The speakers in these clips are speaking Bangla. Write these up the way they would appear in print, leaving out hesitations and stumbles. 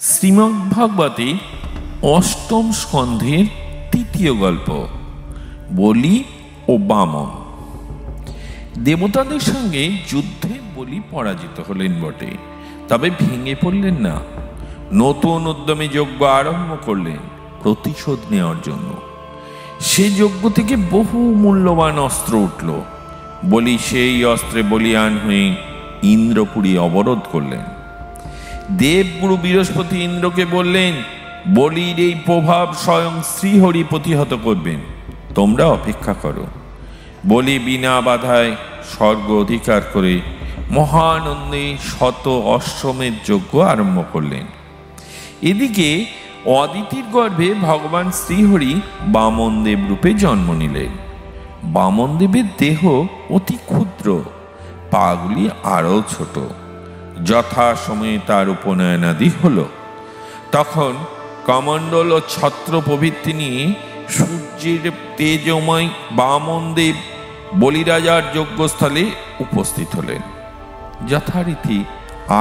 শ্রীমদ্ভাগবতে অষ্টম স্কন্ধের তৃতীয় গল্প, বলি ও বামন। দেবতাদের সঙ্গে যুদ্ধে বলি পরাজিত হলেন বটে, তবে ভেঙে পড়লেন না। নতুন উদ্যমে যজ্ঞ আরম্ভ করলেন প্রতিশোধ নেওয়ার জন্য। সে যজ্ঞ থেকে বহু মূল্যবান অস্ত্র উঠল। বলি সেই অস্ত্রে বলিয়ান হয়ে ইন্দ্রপুরী অবরোধ করলেন। দেবগুরু বৃহস্পতি ইন্দ্রকে বললেন, বলির এই প্রভাব স্বয়ং শ্রীহরি প্রতিহত করবেন, তোমরা অপেক্ষা করো। বলি বিনা বাধায় স্বর্গ অধিকার করে মহানন্দে শত অশ্বমেধ যজ্ঞ আরম্ভ করলেন। এদিকে অদিতির গর্ভে ভগবান শ্রীহরি বামনদেব রূপে জন্ম নিলেন। বামনদেবের দেহ অতি ক্ষুদ্র, পাগুলি আরও ছোট। যথা সময়ে তার উপনয়নাদি হল। তখন কমণ্ডল ও ছত্র প্রভৃতি নিয়ে সূর্যের তেজময় বামনদেব বলিরাজার যজ্ঞস্থলে উপস্থিত হলেন। যথারীতি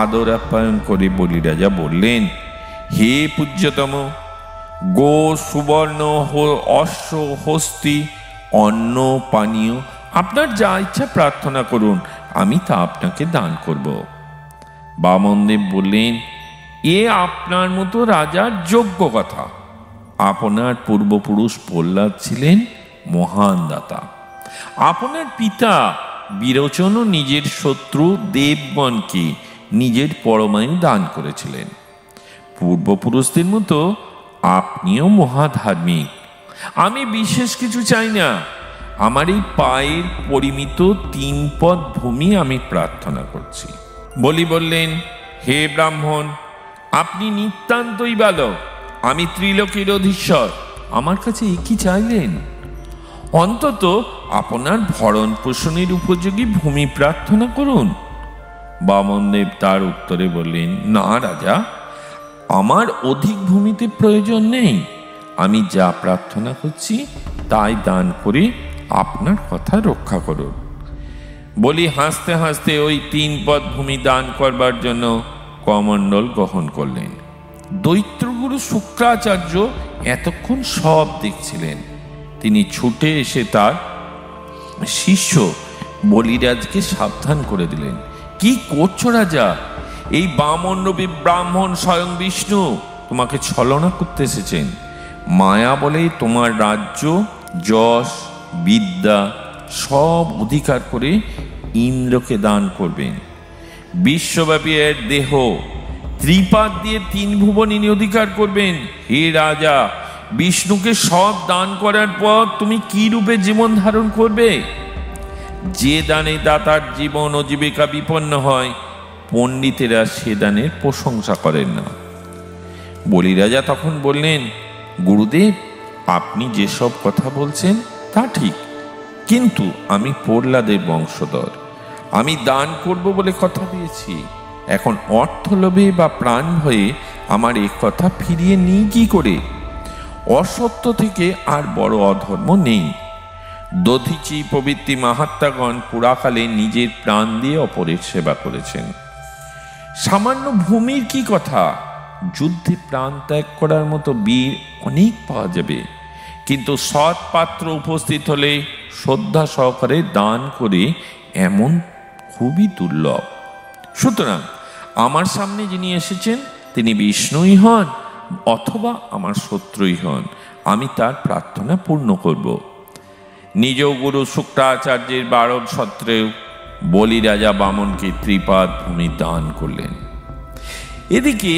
আদর আপ্যায়ন করে বলিরাজা বললেন, হে পূজ্যতম, গো, সুবর্ণ, অশ্ব, হস্তি, অন্ন, পানীয় আপনার যা ইচ্ছা প্রার্থনা করুন, আমি তা আপনাকে দান করব। বামনদেব বললেন, এ আপনার মতো রাজার যোগ্য কথা। আপনার পূর্বপুরুষ প্রহ্লাদ ছিলেন মহান দাতা। আপনার পিতা বিরোচনও নিজের শত্রু দেবগণকে নিজের পরমায়ু দান করেছিলেন। পূর্বপুরুষদের মতো আপনিও মহাধার্মিক। আমি বিশেষ কিছু চাই না। আমার এই পায়ের পরিমিত 3 পদ ভূমি আমি প্রার্থনা করছি। বলি বললেন, হে ব্রাহ্মণ, আপনি নিতান্তই বালক, আমি ত্রিলোকের অধীশ্বর, আমার কাছে কি চাইলেন? অন্তত আপনার ভরণ পোষণের উপযোগী ভূমি প্রার্থনা করুন। বামনদেব তার উত্তরে বললেন, না রাজা, আমার অধিক ভূমিতে প্রয়োজন নেই। আমি যা প্রার্থনা করছি তাই দান করে আপনার কথা রক্ষা করুন। বলি হাসতে হাসতে ওই 3 পদ ভূমি দান করবার জন্য কমণ্ডল গ্রহণ করলেন। দৈত্যগুরু শুক্রাচার্য এতক্ষণ সব দেখছিলেন। তিনি ছুটে এসে তার শিষ্য বলিরাজকে সাবধান করে দিলেন, কি করছো রাজা? এই বামন রূপী ব্রাহ্মণ স্বয়ং বিষ্ণু তোমাকে ছলনা করতে এসেছেন। মায়া বলে তোমার রাজ্য, যশ, বিদ্যা সব অধিকার করে ইন্দ্রকে দান করবেন। বিশ্বব্যাপী এর দেহ ত্রিপাদ দিয়ে 3 ভুবন ইনি অধিকার করবেন। হে রাজা, বিষ্ণুকে সব দান করার পর তুমি কি রূপে জীবন ধারণ করবে? যে দানে দাতার জীবন ও জীবিকা বিপন্ন হয়, পণ্ডিতেরা সে দানের প্রশংসা করেন না। বলিরাজা তখন বললেন, গুরুদেব, আপনি যেসব কথা বলছেন তা ঠিক, কিন্তু আমি প্রহ্লাদের বংশধর। আমি দান করব বলে কথা দিয়েছি। এখন অর্থলোভে বা প্রাণ ভয়ে আমার এই কথা ফিরিয়ে নিই কি করে? অসত্য থেকে আর বড় অধর্ম নেই। দধিচি প্রভৃতি মাহাত্মাগণ পুরাকালে নিজের প্রাণ দিয়ে অপরের সেবা করেছেন। সামান্য ভূমির কি কথা? যুদ্ধে প্রাণ ত্যাগ করার মতো বীর অনেক পাওয়া যাবে, কিন্তু সৎ পাত্র উপস্থিত হলে শ্রদ্ধা সহকারে দান করে এমন খুবই দুর্লভ। সুতরাং আমার সামনে যিনি এসেছেন তিনি বিষ্ণুই হন অথবা আমার শত্রুই হন, আমি তার প্রার্থনা পূর্ণ করব। নিজ গুরু শুক্রাচার্যের বারণ সত্ত্বেও বলিরাজা বামনকে 3 পাদ ভূমি দান করলেন। এদিকে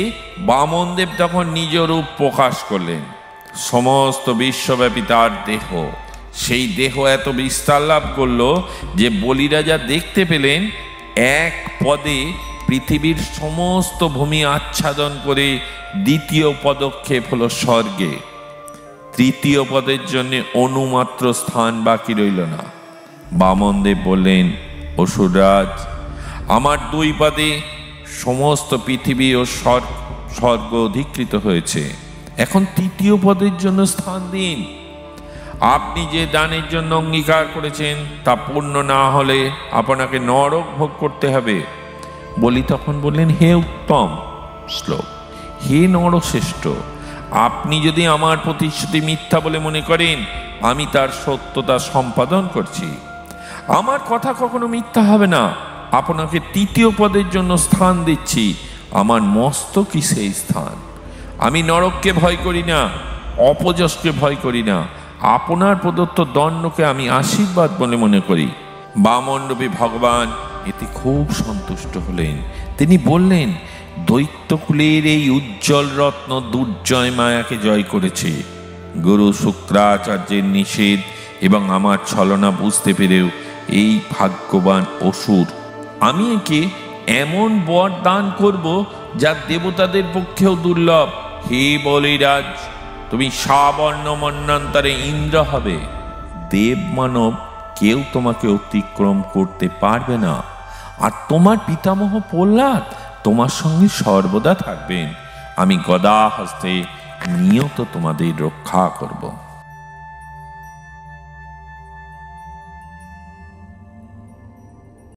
বামনদেব তখন নিজ রূপ প্রকাশ করলেন। সমস্ত বিশ্বব্যাপী তার দেহ, সেই দেহ এত বিস্তার লাভ করল যে বলিরাজা দেখতে পেলেন এক পদে পৃথিবীর সমস্ত ভূমি আচ্ছাদন করে দ্বিতীয় পদক্ষেপ হলো স্বর্গে। তৃতীয় পদের জন্য অনুমাত্র স্থান বাকি রইল না। বামনদেব বললেন, অসুররাজ, আমার 2 পদে সমস্ত পৃথিবী ও স্বর্গ অধিকৃত হয়েছে। এখন 3য় পদের জন্য স্থান দিন। আপনি যে দানের জন্য অঙ্গীকার করেছেন তা পূর্ণ না হলে আপনাকে নরক ভোগ করতে হবে। বলি তখন বললেন, হে উত্তম শ্লোক, হে নরশ্রেষ্ঠ, আপনি যদি আমার প্রতিশ্রুতি মিথ্যা বলে মনে করেন, আমি তার সত্যতা সম্পাদন করছি। আমার কথা কখনো মিথ্যা হবে না। আপনাকে তৃতীয় পদের জন্য স্থান দিচ্ছি, আমার মস্তকই সেই স্থান। আমি নরককে ভয় করি না, অপযশকে ভয় করি না। আপনার প্রদত্ত দণ্ডকে আমি আশীর্বাদ বলে মনে করি। বামণ্ডপী ভগবান এতে খুব সন্তুষ্ট হলেন। তিনি বললেন, দৈত্যকুলের এই উজ্জ্বল রত্ন দুর্জয় মায়াকে জয় করেছে। গুরু শুক্রাচার্যের নিষেধ এবং আমার ছলনা বুঝতে পেরেও এই ভাগ্যবান অসুর, আমি একে এমন বর দান করব যা দেবতাদের পক্ষেও দুর্লভ। হে বলিরাজ, তুমি সাবর্ণ মন্বন্তরে ইন্দ্র হবে। দেব মানব কেউ তোমাকে অতিক্রম করতে পারবে না। আর তোমার পিতামহ প্রহ্লাদ তোমার সঙ্গে সর্বদা থাকবেন। আমি গদা হস্তে নিয়ত তোমাদের রক্ষা করব।